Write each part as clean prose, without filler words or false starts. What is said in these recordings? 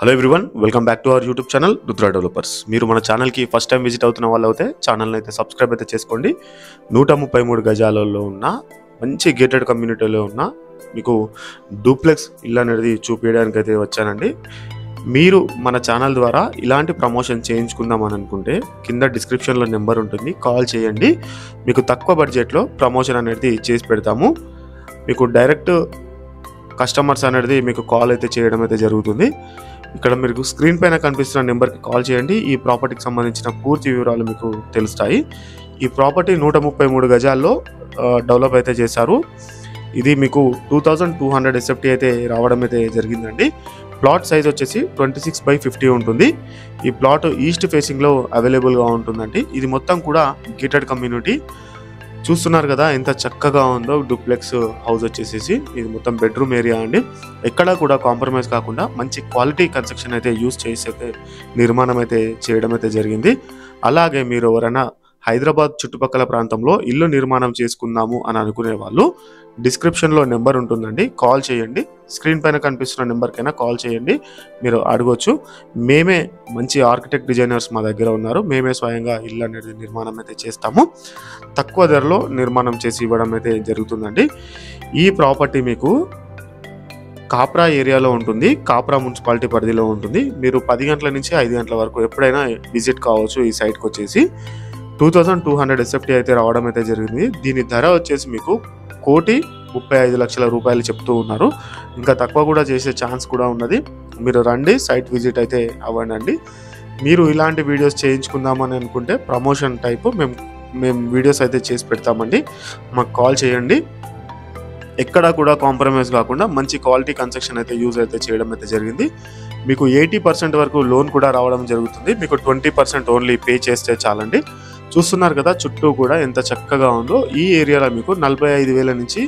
Hello everyone, welcome back to our YouTube channel Rudra developers. మీరు మన ఛానల్కి ఫస్ట్ టైం విజిట్ అవుతున్న వాళ్ళు అయితే ఛానల్ని అయితే సబ్స్క్రైబ్ అయితే చేసుకోండి. 133 గజాలలో ఉన్న మంచి గేటెడ్ కమ్యూనిటీలో ఉన్న మీకు డూప్లెక్స్ ఇల్లు అనేది చూపించడానికి అయితే వచ్చానండి. మీరు మన ఛానల్ ద్వారా ఇలాంటి ప్రమోషన్ చేయించుకుందామని అనుకుంటే కింద డిస్క్రిప్షన్లో నెంబర్ ఉంటుంది, కాల్ చేయండి. మీకు తక్కువ బడ్జెట్లో ప్రమోషన్ అనేది చేసి పెడతాము. మీకు డైరెక్ట్ కస్టమర్స్ అనేది మీకు కాల్ అయితే చేయడం అయితే జరుగుతుంది. ఇక్కడ మీకు స్క్రీన్ పైన కనిపిస్తున్న నెంబర్కి కాల్ చేయండి. ఈ ప్రాపర్టీకి సంబంధించిన పూర్తి వివరాలు మీకు తెలుస్తాయి. ఈ ప్రాపర్టీ 133 గజాల్లో డెవలప్ అయితే చేశారు. ఇది మీకు 2200 SFT అయితే రావడం అయితే జరిగిందండి. ప్లాట్ సైజ్ వచ్చేసి 26/50 ఉంటుంది. ఈ ప్లాట్ ఈస్ట్ ఫేసింగ్లో అవైలబుల్గా ఉంటుందండి. ఇది మొత్తం కూడా గేటెడ్ కమ్యూనిటీ. చూస్తున్నారు కదా ఎంత చక్కగా ఉందో డూప్లెక్స్ హౌస్ వచ్చేసేసి. ఇది మొత్తం బెడ్రూమ్ ఏరియా అండి. ఎక్కడా కూడా కాంప్రమైజ్ కాకుండా మంచి క్వాలిటీ కన్స్ట్రక్షన్ అయితే యూజ్ చేసి అయితే నిర్మాణం అయితే చేయడం అయితే జరిగింది. అలాగే మీరు ఎవరైనా హైదరాబాద్ చుట్టుపక్కల ప్రాంతంలో ఇల్లు నిర్మాణం చేసుకుందాము అని అనుకునే వాళ్ళు డిస్క్రిప్షన్లో నెంబర్ ఉంటుందండి, కాల్ చేయండి. స్క్రీన్ పైన కనిపిస్తున్న నెంబర్కైనా కాల్ చేయండి, మీరు అడగొచ్చు. మేమే మంచి ఆర్కిటెక్ట్ డిజైనర్స్ మా దగ్గర ఉన్నారు. మేమే స్వయంగా ఇల్లు అనేది నిర్మాణం అయితే చేస్తాము. తక్కువ ధరలో నిర్మాణం చేసి ఇవ్వడం అయితే జరుగుతుందండి. ఈ ప్రాపర్టీ మీకు కాప్రా ఏరియాలో ఉంటుంది, కాప్రా మున్సిపాలిటీ పరిధిలో ఉంటుంది. మీరు 10 గంటల నుంచి 5 గంటల వరకు ఎప్పుడైనా విజిట్ కావచ్చు. ఈ సైట్కి వచ్చేసి 2200 SFT అయితే రావడం అయితే జరిగింది. దీని ధర వచ్చేసి మీకు 1,35,00,000 రూపాయలు చెప్తూ ఉన్నారు. ఇంకా తక్కువ కూడా చేసే ఛాన్స్ కూడా ఉన్నది. మీరు రండి, సైట్ విజిట్ అయితే అవ్వండి. మీరు ఇలాంటి వీడియోస్ చేయించుకుందామని అనుకుంటే ప్రమోషన్ టైపు మేము వీడియోస్ అయితే చేసి పెడతామండి. మాకు కాల్ చేయండి. ఎక్కడా కూడా కాంప్రమైజ్ కాకుండా మంచి క్వాలిటీ కన్స్ట్రక్షన్ అయితే యూజ్ అయితే చేయడం అయితే జరిగింది. మీకు 80% వరకు లోన్ కూడా రావడం జరుగుతుంది. మీకు 20% ఓన్లీ పే చేస్తే చాలండి. చూస్తున్నారు కదా చుట్టూ కూడా ఎంత చక్కగా ఉందో. ఈ ఏరియాలో మీకు 45,000 నుంచి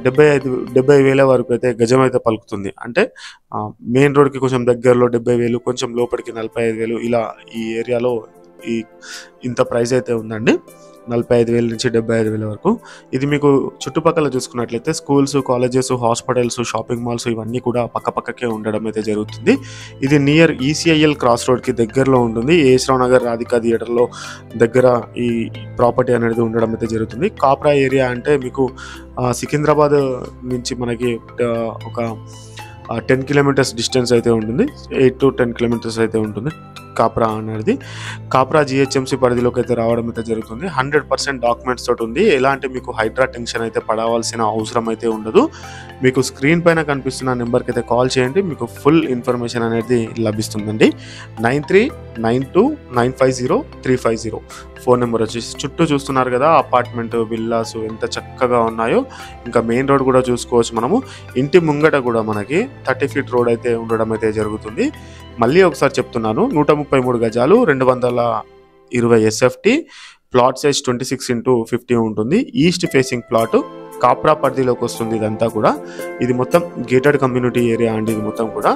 70,000 వరకు అయితే గజం అయితే పలుకుతుంది. అంటే మెయిన్ రోడ్కి కొంచెం దగ్గరలో 70,000, కొంచెం లోపలికి 45,000, ఇలా ఈ ఏరియాలో ఇంత ప్రైస్ అయితే ఉందండి. 45,000 నుంచి 75,000 వరకు. ఇది మీకు చుట్టుపక్కల చూసుకున్నట్లయితే schools, colleges, hospitals, shopping malls ఇవన్నీ కూడా పక్కపక్కకే ఉండడం అయితే జరుగుతుంది. ఇది నియర్ ECIL క్రాస్ రోడ్కి దగ్గరలో ఉంటుంది. ఏశ్రావ్ నగర్ రాధికా థియేటర్లో దగ్గర ఈ ప్రాపర్టీ అనేది ఉండడం అయితే జరుగుతుంది. కాప్రా ఏరియా అంటే మీకు సికింద్రాబాద్ నుంచి మనకి ఒక 10 కిలోమీటర్స్ డిస్టెన్స్ అయితే ఉంటుంది. 8 to 10 కిలోమీటర్స్ అయితే ఉంటుంది కాప్రా అనేది. కాప్రా GHMC పరిధిలోకి అయితే రావడం అయితే జరుగుతుంది. 100% డాక్యుమెంట్స్ తోటి ఉంది. ఎలాంటి మీకు హైడ్రా టెన్షన్ అయితే పడవలసిన అవసరం అయితే ఉండదు. మీకు స్క్రీన్ పైన కనిపిస్తున్న నెంబర్కి అయితే కాల్ చేయండి, మీకు ఫుల్ ఇన్ఫర్మేషన్ అనేది లభిస్తుందండి. 9392950350 ఫోన్ నెంబర్ వచ్చేసి. చుట్టూ చూస్తున్నారు కదా అపార్ట్మెంట్, విల్లాస్ ఎంత చక్కగా ఉన్నాయో. ఇంకా మెయిన్ రోడ్ కూడా చూసుకోవచ్చు మనము. ఇంటి ముంగట కూడా మనకి 30 feet రోడ్ అయితే ఉండడం అయితే జరుగుతుంది. మళ్ళీ ఒకసారి చెప్తున్నాను, 133 గజాలు, 220 SFT, ప్లాట్ సైజ్ 26x50 ఉంటుంది. ఈస్ట్ ఫేసింగ్ ప్లాట్, కాప్రా పరిధిలోకి వస్తుంది ఇదంతా కూడా. ఇది మొత్తం గేటెడ్ కమ్యూనిటీ ఏరియా అండి. ఇది మొత్తం కూడా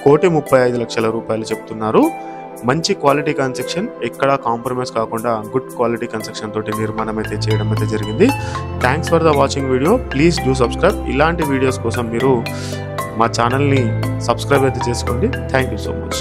1,35,00,000 రూపాయలు చెప్తున్నారు. మంచి క్వాలిటీ కన్స్ట్రక్షన్, ఎక్కడా కాంప్రమైజ్ కాకుండా గుడ్ క్వాలిటీ కన్స్ట్రక్షన్ తోటి నిర్మాణం అయితే చేయడం అయితే జరిగింది. Thanks for the watching video. Please do subscribe. ఇలాంటి వీడియోస్ కోసం మీరు మా ఛానల్ని సబ్స్క్రైబ్ అయితే చేసుకోండి. Thank you so much.